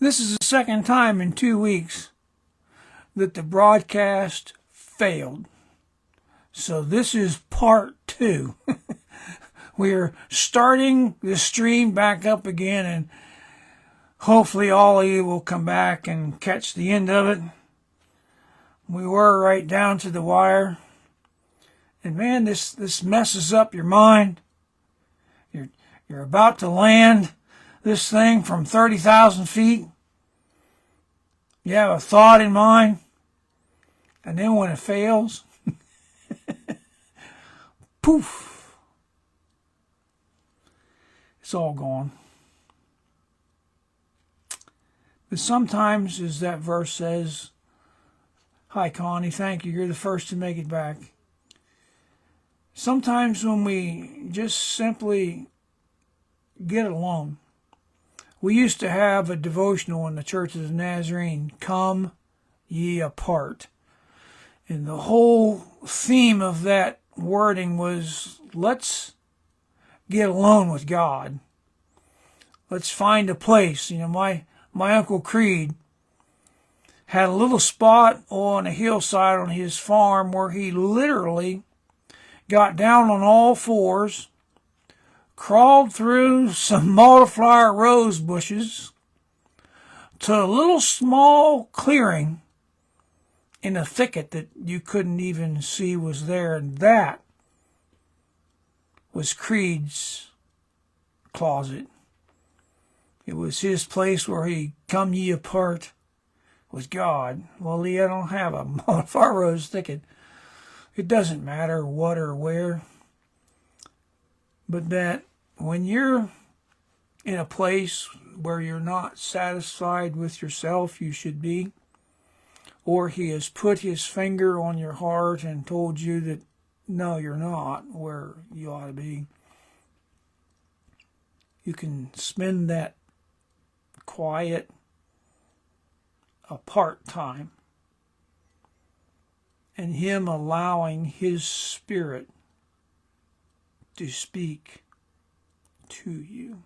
This is the second time in 2 weeks that the broadcast failed. So this is part 2. We're starting the stream back up again, and hopefully all of you will come back and catch the end of it. We were right down to the wire. And man, this messes up your mind. You're about to land this thing from 30,000 feet. You have a thought in mind, and then when it fails, poof, it's all gone. But sometimes, as that verse says, hi Connie, thank you, you're the first to make it back. Sometimes when we just simply get alone. We used to have a devotional in the Church of the Nazarene, Come Ye Apart. And the whole theme of that wording was, let's get alone with God. Let's find a place. You know, my Uncle Creed had a little spot on a hillside on his farm where he literally got down on all fours, crawled through some multiflower rose bushes to a little small clearing in a thicket that you couldn't even see was there. And that was Creed's closet. It was his place where he come ye apart with God. Well, Lee, I don't have a multiflower rose thicket. It doesn't matter what or where. But that when you're in a place where you're not satisfied with yourself, you should be, or he has put his finger on your heart and told you that, no, you're not where you ought to be, you can spend that quiet, apart time and him allowing his Spirit to speak to you.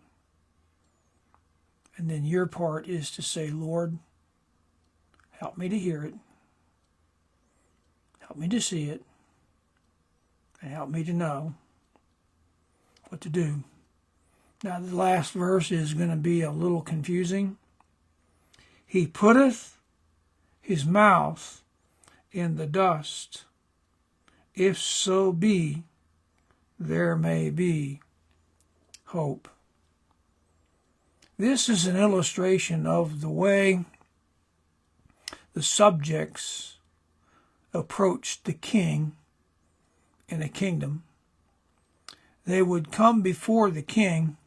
And then your part is to say, Lord, help me to hear it, help me to see it, and help me to know what to do. Now the last verse is going to be a little confusing. He putteth his mouth in the dust, if so be there may be hope. This is an illustration of the way the subjects approached the king in a kingdom. They would come before the king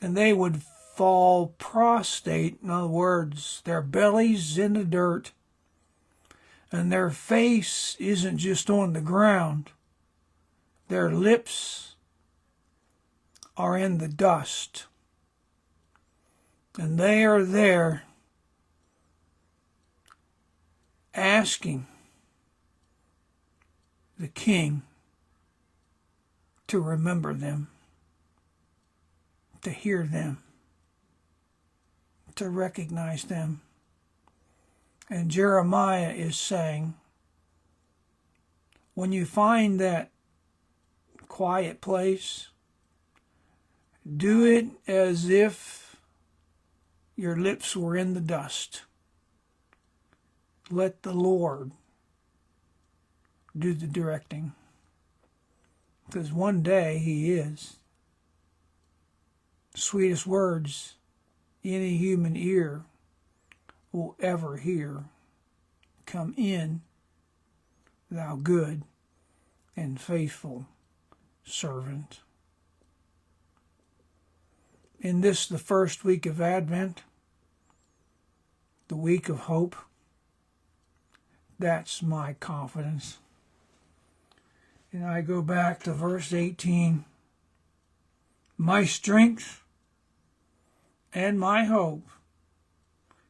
and they would fall prostrate. In other words, their bellies in the dirt and their face isn't just on the ground. Their lips are in the dust. And they are there asking the king to remember them, to hear them, to recognize them. And Jeremiah is saying, when you find that quiet place, do it as if your lips were in the dust. Let the Lord do the directing. Because one day he is. The sweetest words any human ear will ever hear. Come in, thou good and faithful servant. In this, the first week of Advent, the week of hope, that's my confidence. And I go back to verse 18. My strength and my hope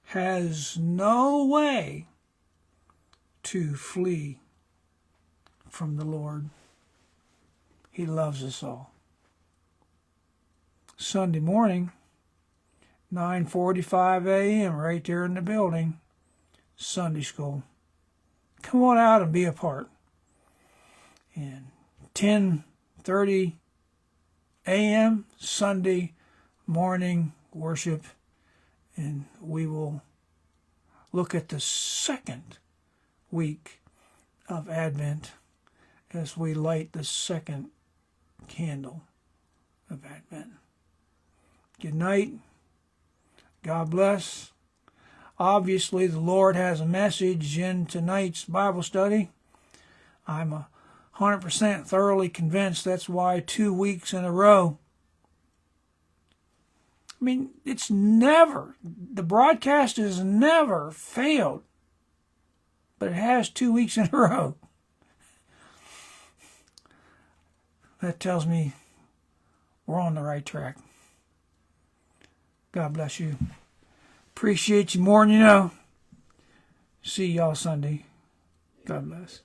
has no way to flee from the Lord. He loves us all. Sunday morning, 9:45 a.m. right there in the building. Sunday school. Come on out and be a part. And 10:30 a.m. Sunday morning worship. And we will look at the second week of Advent as we light the second candle of Advent. Good night. God bless. Obviously, the Lord has a message in tonight's Bible study. I'm 100% thoroughly convinced that's why 2 weeks in a row. I mean, the broadcast has never failed, but it has 2 weeks in a row. That tells me we're on the right track. God bless you. Appreciate you more than you know. See y'all Sunday. God bless.